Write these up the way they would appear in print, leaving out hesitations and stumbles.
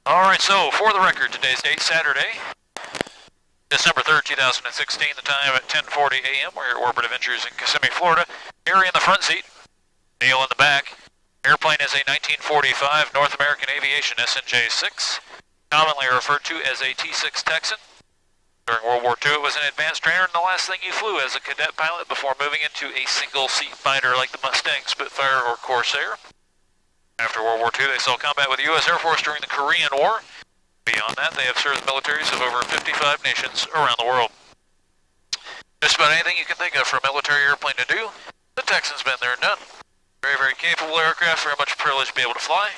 Alright, so for the record, today's date, Saturday, December 3rd, 2016, the time at 10:40 a.m. We're here at WARBIRD Adventures in Kissimmee, Florida. Harry in the front seat, Neil in the back. Airplane is a 1945 North American Aviation SNJ-6, commonly referred to as a T-6 Texan. During World War II, it was an advanced trainer and the last thing you flew as a cadet pilot before moving into a single-seat fighter like the Mustang, Spitfire, or Corsair. After World War II, they saw combat with the U.S. Air Force during the Korean War. Beyond that, they have served the militaries of over 55 nations around the world. Just about anything you can think of for a military airplane to do, the Texan's been there and done. Very, very capable aircraft, very much privileged to be able to fly.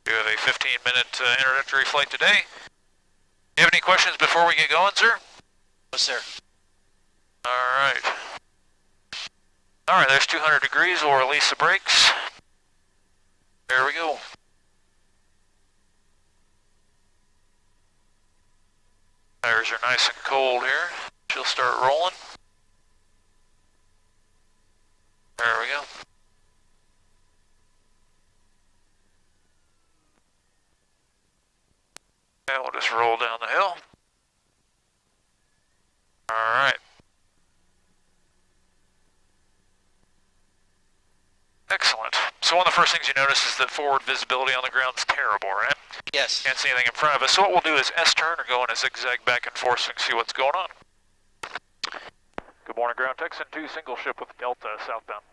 We have a 15-minute introductory flight today. Do you have any questions before we get going, sir? No, sir. Alright. Alright, there's 200 degrees. We'll release the brakes. There we go. Tires are nice and cold here. She'll start rolling. There we go. And we'll just roll down the hill. Alright. Excellent. So one of the first things you notice is that forward visibility on the ground is terrible, right? Yes. Can't see anything in front of us. So what we'll do is S-turn or go in a zigzag back and forth and see what's going on. Good morning, ground. Texan 2, single ship with Delta, southbound.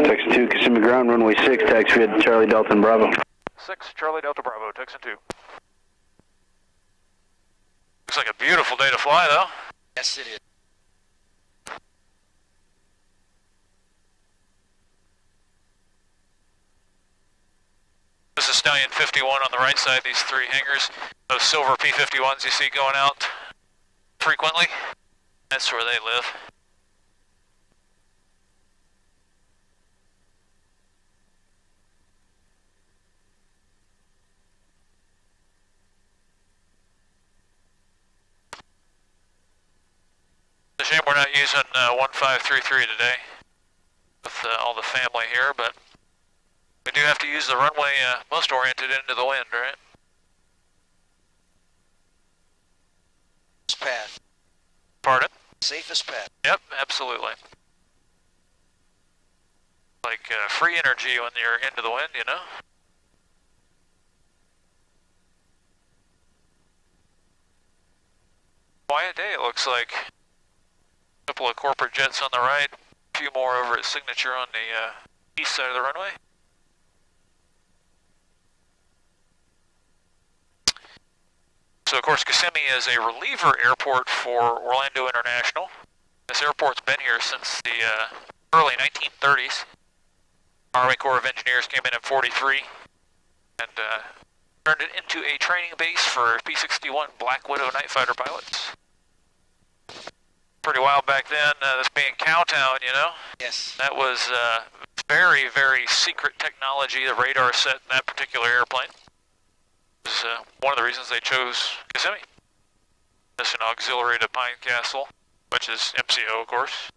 Texan 2, Kissimmee ground, runway 6, taxi at Charlie Delta and Bravo. 6, Charlie Delta Bravo, Texan 2. Looks like a beautiful day to fly, though. Yes, it is. This is Stallion 51 on the right side, these three hangars. Those silver P-51s you see going out frequently. That's where they live. It's a shame we're not using 1533 today with all the family here, but we do have to use the runway most oriented into the wind, right? Path. Pardon? Safest path. Yep, absolutely. Like free energy when you're into the wind, you know? Quiet day, it looks like. A couple of corporate jets on the right, a few more over at Signature on the east side of the runway. So of course Kissimmee is a reliever airport for Orlando International. This airport's been here since the early 1930s. Army Corps of Engineers came in 43 and turned it into a training base for P-61 Black Widow night fighter pilots. Pretty wild back then, this being Cowtown, you know? Yes. That was very, very secret technology, the radar set in that particular airplane. Is one of the reasons they chose Kissimmee. This an auxiliary to Pine Castle, which is MCO, of course.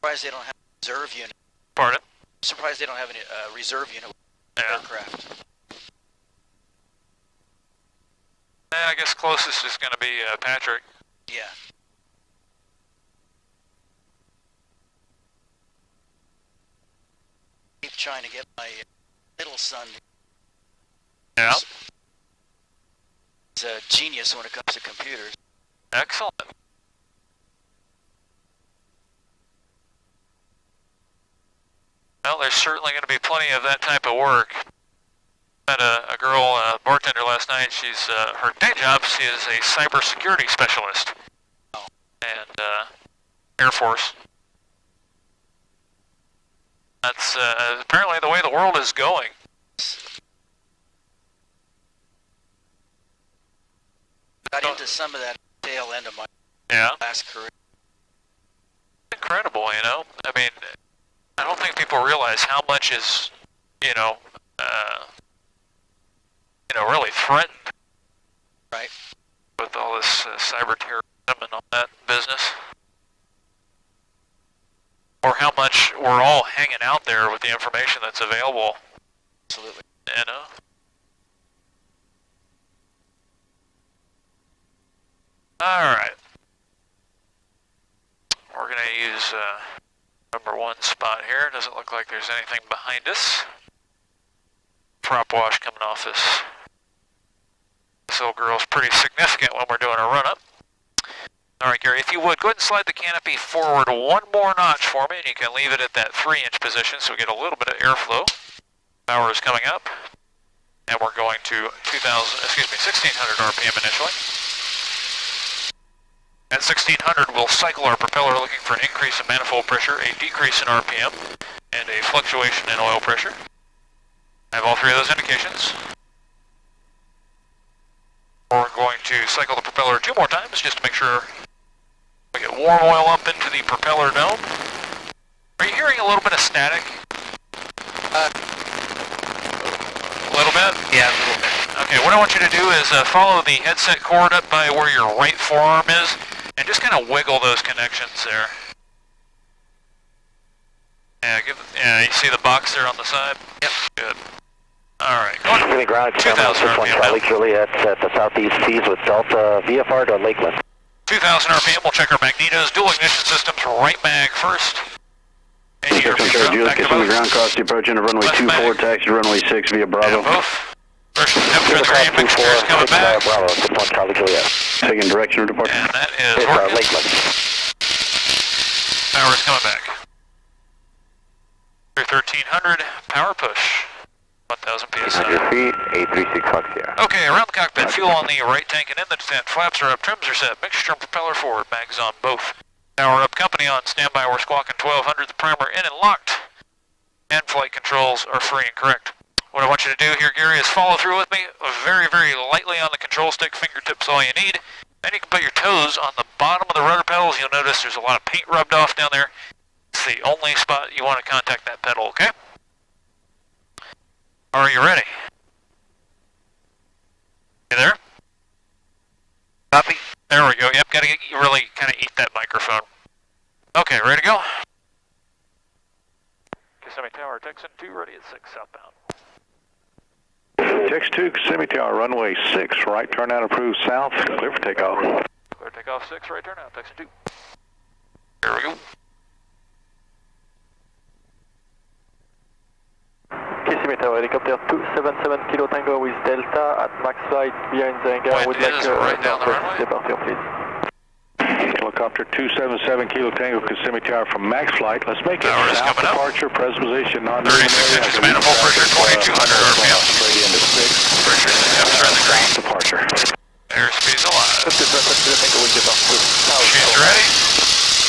Surprised they don't have a reserve unit. Pardon? Surprised they don't have any reserve unit aircraft. I guess closest is going to be Patrick. Yeah. Keep trying to get my middle son. Yeah. He's a genius when it comes to computers. Excellent. Well, there's certainly going to be plenty of that type of work. Met a girl, bartender last night. She's her day job. She is a cybersecurity specialist, and Air Force. That's apparently the way the world is going. Got into some of that tail end of my last career. Incredible, you know. I mean, I don't think people realize how much is, really threatened. Right. With all this cyber terrorism and all that business. or how much we're all hanging out there with the information that's available. Absolutely. You know? Alright. We're going to use number 1 spot here. Doesn't look like there's anything behind us. Prop wash coming off this little girl's pretty significant when we're doing a run-up. Alright, Gary, if you would, go ahead and slide the canopy forward 1 more notch for me, and you can leave it at that 3-inch position so we get a little bit of airflow. Power is coming up, and we're going to 1600 RPM initially. At 1600, we'll cycle our propeller looking for an increase in manifold pressure, a decrease in RPM, and a fluctuation in oil pressure. I have all 3 of those indications. We're going to cycle the propeller 2 more times just to make sure we get warm oil up into the propeller dome. Are you hearing a little bit of static? A little bit? Yeah, a little bit. Okay, what I want you to do is follow the headset cord up by where your right forearm is, and just kind of wiggle those connections there. Yeah, you see the box there on the side? Yep. Good. Alright, go on. Ground, 2,000 RPM. Charlie Juliet at the southeast seas with Delta VFR to Lakeland. 2,000 RPM, we'll check our magnetos, dual ignition systems, right mag first. And your Juliet, Kissimmee ground, cross the approach into runway 24, taxi to runway 6 via Bravo. And both. First temperature 3, mixtures coming back. Bravo, 1 Charlie Juliet. Taking direction of departure. And that is working. Lakeland. Power is coming back. 1300, power push. 1,000 PSI. 800 feet, 836 Foxtrot. Okay, around the cockpit, fuel on the right tank and in the tent. Flaps are up, trims are set, mixture and propeller forward, mags on both. Power up, company on standby, we're squawking 1200, the primer in and locked. And flight controls are free and correct. What I want you to do here, Gary, is follow through with me very, very lightly on the control stick, fingertips all you need. Then you can put your toes on the bottom of the rudder pedals. You'll notice there's a lot of paint rubbed off down there. It's the only spot you want to contact that pedal, okay? Are you ready? You there? Copy. There we go. Yep, gotta really kind of eat that microphone. Okay, ready to go? Kissimmee Tower, Texan 2, ready at 6 southbound. Tex 2, Kissimmee Tower, runway 6, right turn out approved south, clear for takeoff. Clear takeoff 6, right turn out, Texan 2. Here we go. Kissimmee Tower, helicopter 277 Kilo Tango with Delta at max flight behind the hangar. Wind is right down the runway. Departure, please. Helicopter 277 Kilo Tango, Kissimmee Tower from max flight. Let's make it Tower is south coming up. departure, present position, 36 inches manifold pressure, 2200 RPM. Straight into 6. Pressure temps are in the green. Departure. Airspeed's alive. 277 Kilo Tango will depart to south. She's ready.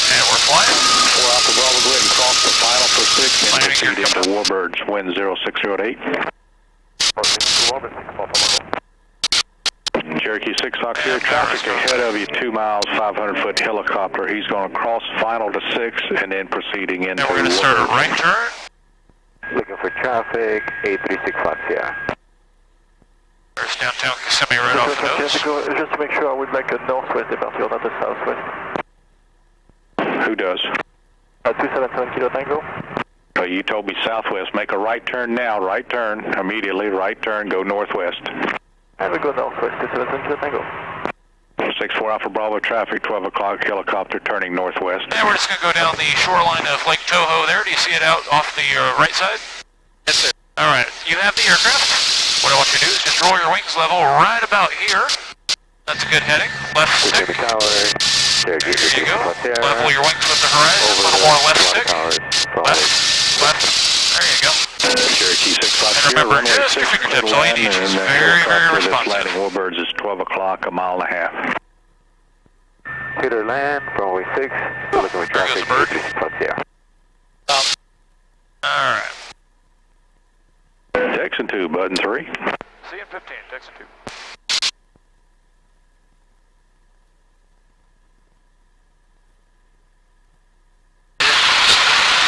And we're flying. 4 Alpha Bravo, go ahead and cross the final for 6 and Landing proceed gear into Warbirds, wind 0608. Cherokee 6 Fox here, traffic ahead of you, 2 miles, 500-foot helicopter. He's going to cross final to 6 and then proceeding into Now we're going to start a right turn. Looking for traffic, 836 Foxtrot. There's downtown Kissimmee right off the nose. Just to make sure, I would like a northwest departure, not a southwest. Who does? 277 Kilo Tango. You told me southwest. Make a right turn now. Right turn. Immediately. Right turn. Go northwest. And we go northwest, 277 Kilo Tango. 64 Alpha Bravo traffic, 12 o'clock, helicopter turning northwest. Now we're just going to go down the shoreline of Lake Toho there. Do you see it out off the right side? Yes, sir. All right. You have the aircraft. What I want you to do is just roll your wings level right about here. That's a good heading. Left stick. There you go. Level your wings with the horizon. A little more left stick. Left. Left. There you go. Cherokee 6 Fox And remember, just your fingertips. All you need is very, very responsive. Landing Warbirds is 12 o'clock, a mile and a half. Clear land, runway 6. Looking for traffic, 836 Foxtrot. All right. Texan 2, button 3. CN-15, Texan 2.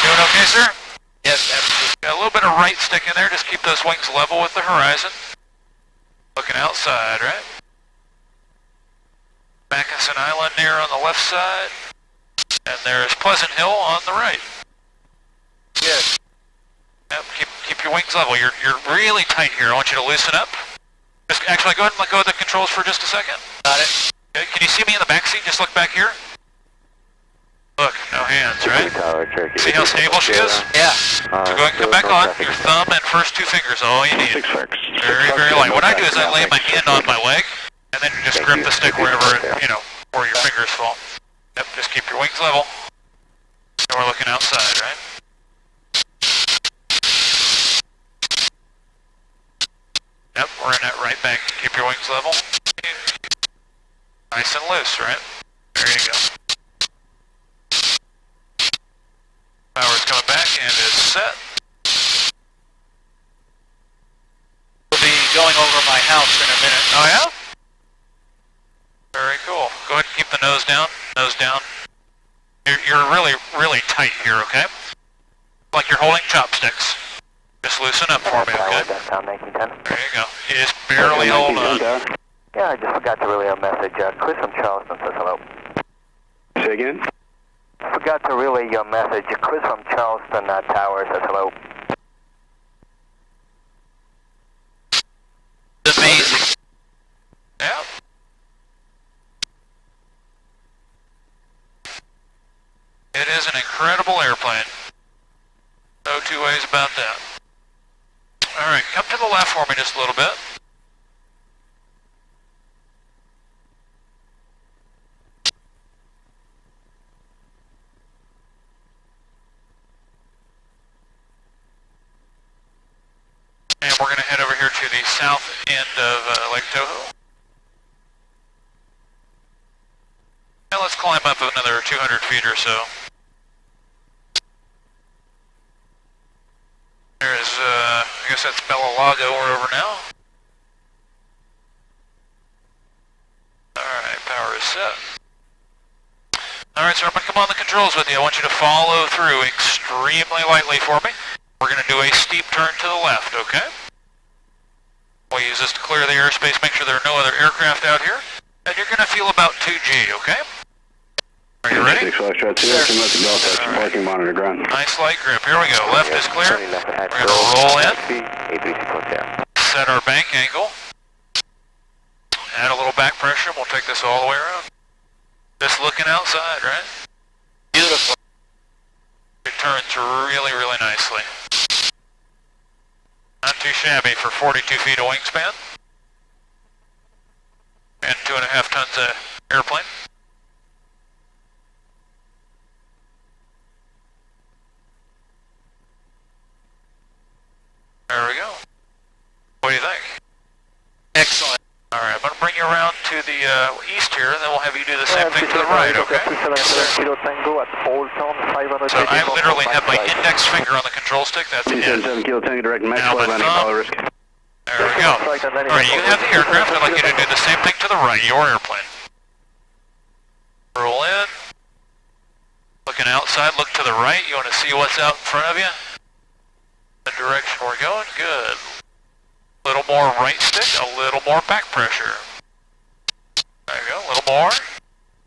Doing okay, sir? Yes, absolutely. Got a little bit of right stick in there. Just keep those wings level with the horizon. Looking outside, right? Mackinson Island there on the left side. And there's Pleasant Hill on the right. your wings level. You're really tight here. I want you to loosen up. Just actually go ahead and let go of the controls for just a second. Got it. Okay, can you see me in the back seat? Just look back here. Look, no hands, right? See how stable she is? Yeah. So go ahead and come back on. Your thumb and first two fingers, all you need. Very, very light. What I do is I lay my hand on my leg, and then just grip the stick wherever, where your fingers fall. Yep, just keep your wings level. And we're looking outside, right? Yep, we're in that right bank. Keep your wings level. Nice and loose, right? There you go. Power's coming back and is set. We'll be going over my house in a minute. Oh yeah? Very cool. Go ahead and keep the nose down. Nose down. You're really, really tight here, okay? Like you're holding chopsticks. Just loosen up for me, okay? There you go. You just barely hold on. Yeah, I just forgot to relay a message. Chris from Charleston says hello. Say again? Forgot to relay your message. Chris from Charleston Tower says hello. Amazing. Yeah. It is an incredible airplane. No two ways about that. Alright, come to the left for me just a little bit. And we're going to head over here to the south end of Lake Toho. Now let's climb up another 200 feet or so. There's, I guess that's Bella Lago we're over now. Alright, power is set. Alright, sir, I'm going to come on the controls with you. I want you to follow through extremely lightly for me. We're going to do a steep turn to the left, okay? We'll use this to clear the airspace, make sure there are no other aircraft out here. And you're going to feel about 2G, okay? Are you ready? 6 Foxtrot 2, let the belt test parking monitor ground. Nice light grip. Here we go. Left is clear. We're going to roll in. Set our bank angle. Add a little back pressure. We'll take this all the way around. Just looking outside, right? Beautiful. It turns really, really nicely. Not too shabby for 42 feet of wingspan. And 2.5 tons of airplane. There we go. What do you think? Excellent. Alright, I'm going to bring you around to the east here, and then we'll have you do the same thing to the right, okay? So I literally have my index finger on the control stick, that's it. 277 Kilo Tango, direct max Now flight my landing, thumb. follow risk. There we go. Alright, you have the aircraft, I'd like you to do the same thing to the right, your airplane. Roll in. Looking outside, look to the right, you want to see what's out in front of you? The direction we're going, good. A little more right stick, a little more back pressure. There you go, a little more.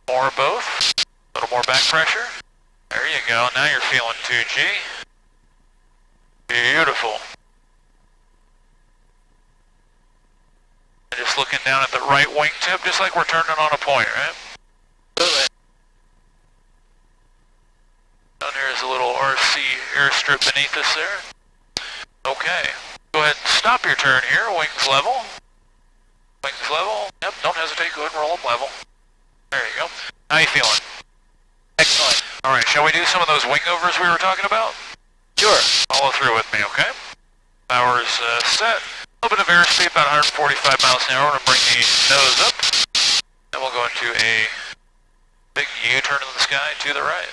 More of both. A little more back pressure. There you go, now you're feeling 2G. Beautiful. And just looking down at the right wingtip, just like we're turning on a point, right? Absolutely. Down here is a little RC airstrip beneath us there. Okay. Go ahead and stop your turn here, wings level. Wings level. Yep, don't hesitate, go ahead and roll them level. There you go. How you feeling? Excellent. Alright, shall we do some of those wing overs we were talking about? Sure. Follow through with me, okay? Power's set. A little bit of airspeed, about 145 miles an hour. We're going to bring the nose up. Then we'll go into a big U-turn in the sky to the right.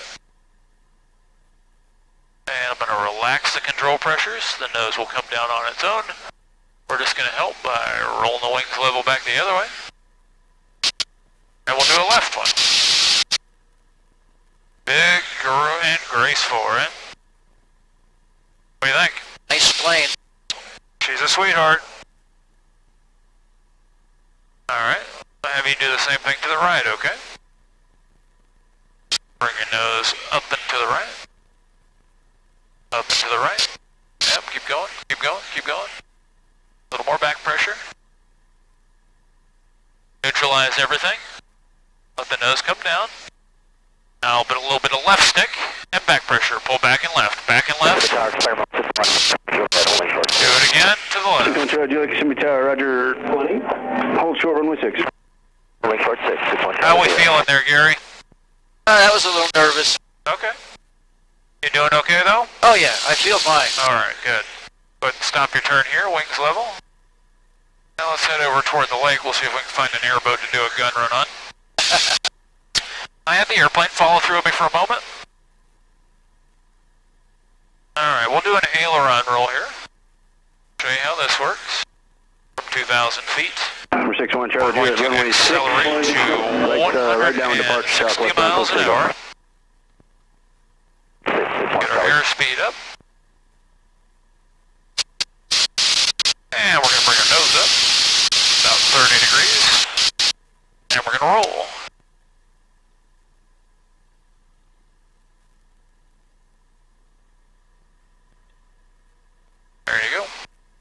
And I'm going to relax the control pressures. The nose will come down on its own. We're just going to help by rolling the wings level back the other way. And we'll do a left one. Big and graceful, right? What do you think? Nice plane. She's a sweetheart. Alright, I'll have you do the same thing to the right, okay? Bring your nose up and to the right. Up and to the right. Yep, keep going, keep going, keep going. A little more back pressure. Neutralize everything. Let the nose come down. Now a little bit of left stick and back pressure. Pull back and left, back and left. Do it again to the left. 6-1 Charlie, Julia, Kissimmee Tower, Roger. Hold short, runway 6. Runway short 6, 6-1 How we feeling there, Gary? That was a little nervous. Okay. You doing okay though? Oh yeah, I feel fine. Alright, good. Go ahead and stop your turn here, wings level. Now let's head over toward the lake. We'll see if we can find an airboat to do a gun run on. I had the airplane follow through me for a moment. Alright, we'll do an aileron roll here. Show you how this works. From 2,000 feet. Number 6-1 Charlie, We're going Julia, to runway 6. accelerate to Right down to departure 160 southwest. miles an hour. Get our airspeed up. And we're going to bring our nose up. About 30 degrees. And we're going to roll. There you go.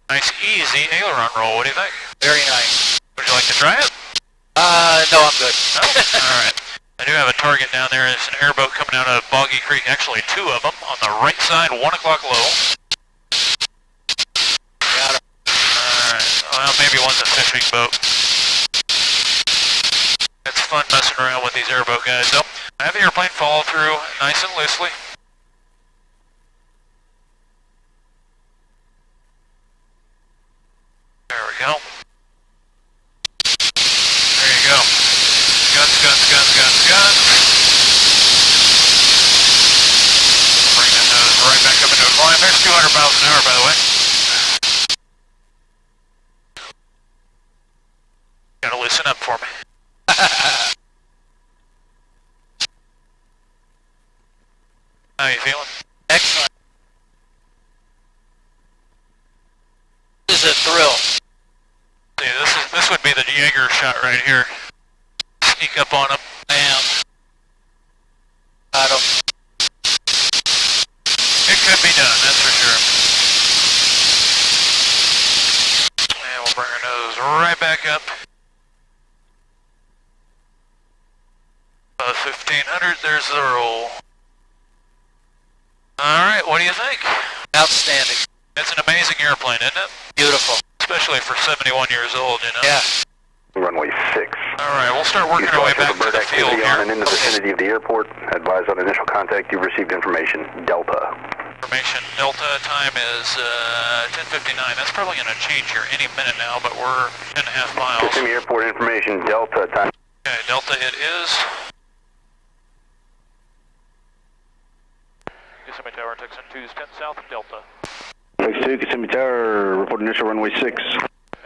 Nice easy aileron roll. What do you think? Very nice. Would you like to try it? No, I'm good. No? Alright. I do have a target down there. There's an airboat coming out of Boggy Creek. Actually, two of them on the right side, 1 o'clock low. Got him. Alright. Well, maybe one's a fishing boat. It's fun messing around with these airboat guys. So, I have the airplane follow through nice and loosely. There we go. There you go. Guns, guns, guns, guns, guns. Bring that nose right back up into a climb. There's 200 miles an hour, by the way. Gotta loosen up for me. How you feeling? Excellent. This is a thrill. See, this would be the Jaeger shot right here. Sneak up on him. Bam. Got him. It could be done, that's for sure. And we'll bring our nose right back up. About 1500, there's the roll. Alright, what do you think? Outstanding. It's an amazing airplane, isn't it? Beautiful. Especially for 71 years old, you know? Yeah. Runway 6. Alright, we'll start working our way back to bird the field activity on here. and in the vicinity of the airport. Advise on initial contact. You've received information. Delta. Information Delta time is 10:59. That's probably going to change here any minute now, but we're 10.5 miles. Kissimmee Airport information. Delta time. Okay, Delta it is. Kissimmee Tower, Texan 2 is 10 south of Delta. Texan 2, Kissimmee Tower. Report initial runway 6.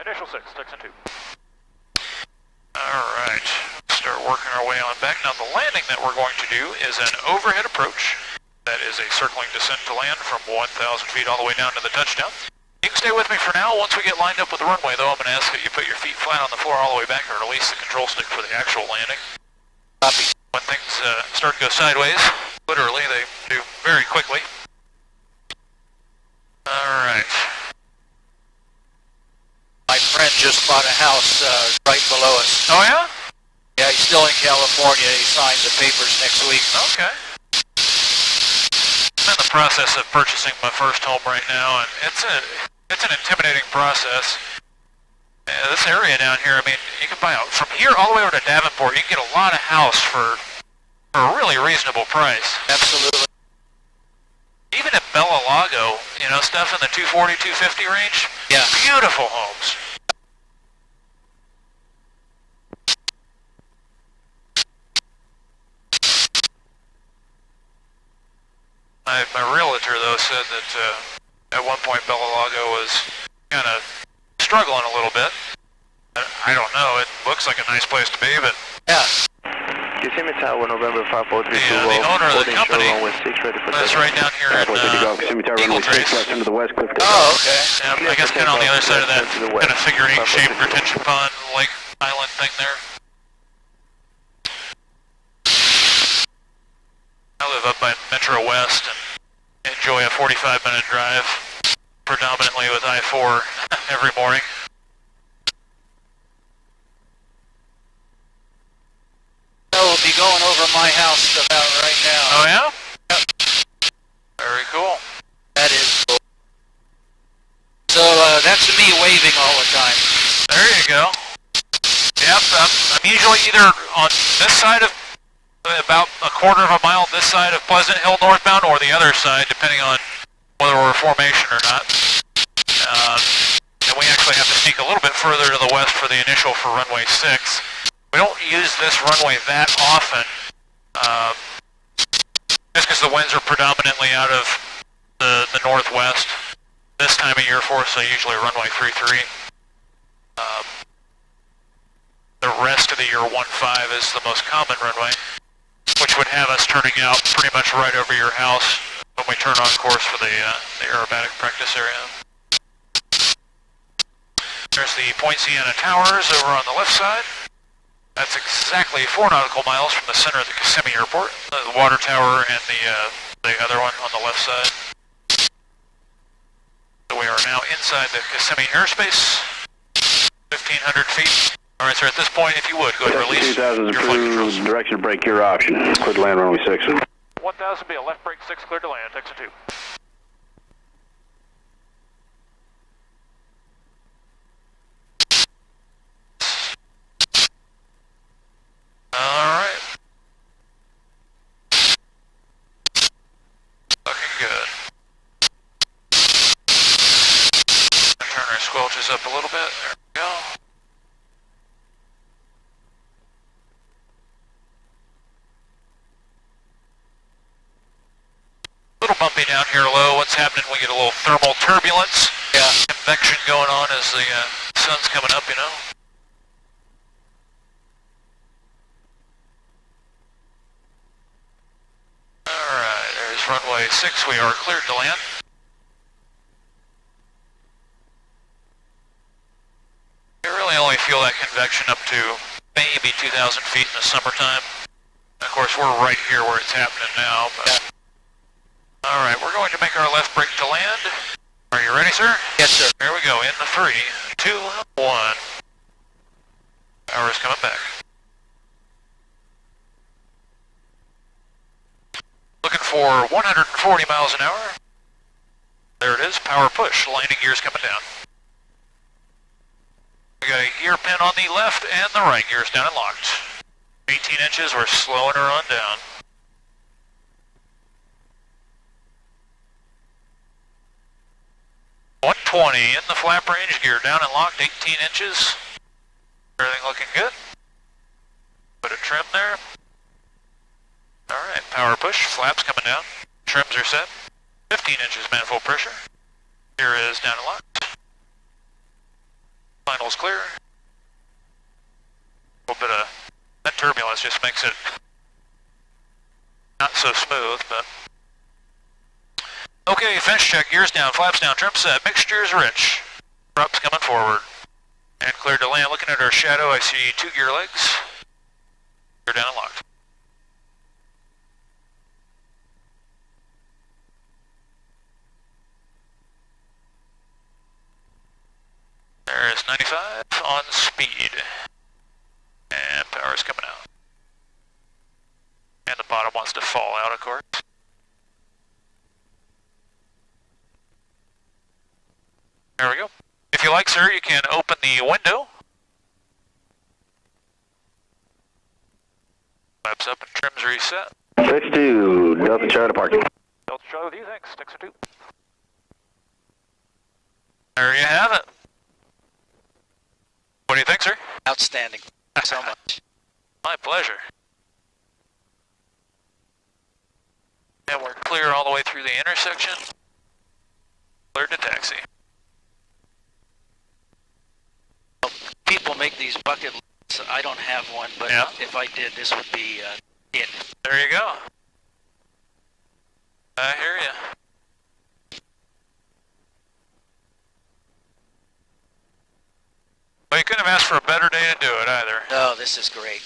Initial 6, Texan 2. Alright, start working our way on back. Now the landing that we're going to do is an overhead approach. That is a circling descent to land from 1,000 feet all the way down to the touchdown. You can stay with me for now. Once we get lined up with the runway though, I'm going to ask that you put your feet flat on the floor all the way back and release the control stick for the actual landing. Copy. When things start to go sideways, literally, they do very quickly. Alright. My friend just bought a house right below us. Oh yeah? Yeah, he's still in California. He signs the papers next week. Okay. I'm in the process of purchasing my first home right now, and it's an intimidating process. This area down here, I mean, you can buy out from here all the way over to Davenport. You can get a lot of house for a really reasonable price. Absolutely. Even at Bella Lago, you know, stuff in the 240, 250 range. Yeah. Beautiful homes. My realtor, though, said that at one point Bella Lago was kind of struggling a little bit. I don't know, it looks like a nice place to be, but... Yeah. Kissimmee Tower, November 543. The owner of the company, that's right down here in Kissimmee Tower, runway 6, west into the west cliff. Oh, okay. I guess kind of on the other side of that kind of figure 8 shaped retention pond, lake island thing there. I live up by Metro West and enjoy a 45-minute drive for predominantly with I-4 every morning. We'll be going over my house about right now. Oh yeah? Yep. Very cool. That is cool. So that's me waving all the time. There you go. Yep, I'm usually either on this side of, about a quarter of a mile this side of Pleasant Hill northbound, or the other side, depending on whether we're a formation or not. And we actually have to sneak a little bit further to the west for the initial for runway 6. We don't use this runway that often, just because the winds are predominantly out of the northwest. This time of year for us, I usually runway 33. The rest of the year 15 is the most common runway, which would have us turning out pretty much right over your house when we turn on course for the aerobatic practice area. There's the Point Sienna Towers over on the left side. That's exactly 4 nautical miles from the center of the Kissimmee Airport, the water tower and the other one on the left side. So we are now inside the Kissimmee airspace, 1,500 feet. All right, sir, at this point, if you would, go ahead and release 2000 your flight controls. Direction brake, your option. Clear to land runway 6. 1000 be a left brake 6, clear to land, Texan 2. Alright. Looking good. Turn our squelches up a little bit, there we go. A little bumpy down here low. What's happening? We get a little thermal turbulence. Yeah. Convection going on as the sun's coming up, you know. Alright, there's runway 6. We are cleared to land. You really only feel that convection up to maybe 2,000 feet in the summertime. Of course, we're right here where it's happening now. But yeah. Alright, we're going to make our left brake to land. Are you ready, sir? Yes, sir. Here we go, in the 3, 2, 1. Power's coming back. Looking for 140 miles an hour. There it is, power push, landing gears coming down. We got a gear pin on the left and the right gears down and locked. 18 inches, we're slowing her on down. .120 in the flap range, gear down and locked, 18 inches. Everything looking good. Put a trim there. Alright, power push, flaps coming down. Trims are set. 15 inches manifold pressure. Gear is down and locked. Final's clear. A little bit of that turbulence just makes it not so smooth, but okay, finish check, gears down, flaps down, trim set, mixture's rich. Props coming forward. And cleared to land. Looking at our shadow, I see 2 gear legs. Gear down and locked. There is 95 on speed. And power's coming out. And the bottom wants to fall out, of course. There we go. If you like, sir, you can open the window. Flaps up and trims reset. 62, Delta Charlie parking. Delta Charlie with you, thanks. Texan 2. There you have it. What do you think, sir? Outstanding. So much. My pleasure. And we're clear all the way through the intersection. Cleared to taxi. People make these bucket lists. I don't have one, but yeah. If I did, this would be it. There you go. I hear you. Well, you couldn't have asked for a better day to do it either. No, this is great.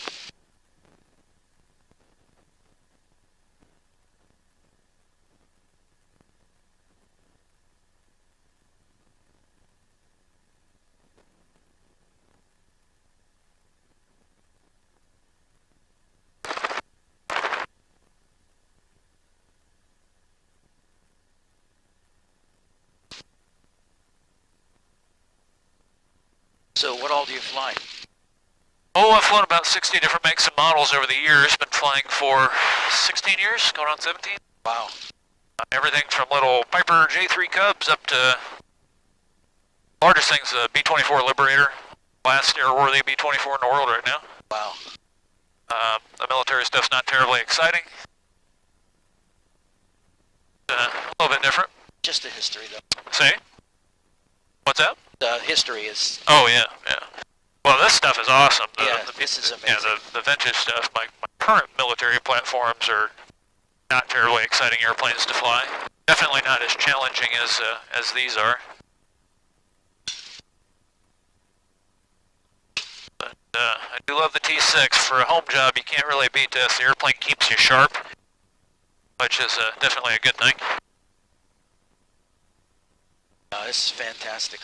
So what all do you fly? Oh, I've flown about 60 different makes and models over the years. Been flying for 16 years, going on 17. Wow. Everything from little Piper J3 Cubs up to largest thing's a B-24 Liberator, last airworthy B-24 in the world right now. Wow. The military stuff's not terribly exciting. A little bit different. Just the history, though. Say? What's that? The history is... Oh, yeah, yeah. Well, this stuff is awesome. This is amazing. Yeah, the vintage stuff. My current military platforms are not terribly exciting airplanes to fly. Definitely not as challenging as these are. But I do love the T6. For a home job, you can't really beat this. The airplane keeps you sharp, which is definitely a good thing. This is fantastic.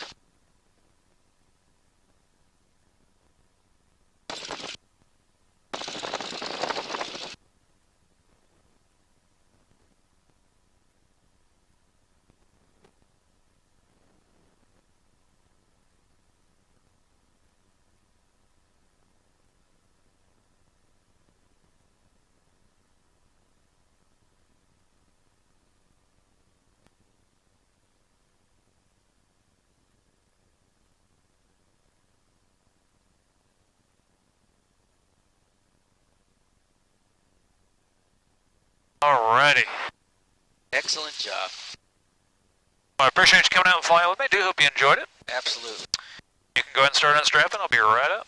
Alrighty. Excellent job. Well, I appreciate you coming out and flying with me. I do hope you enjoyed it. Absolutely. You can go ahead and start unstrapping. I'll be right up.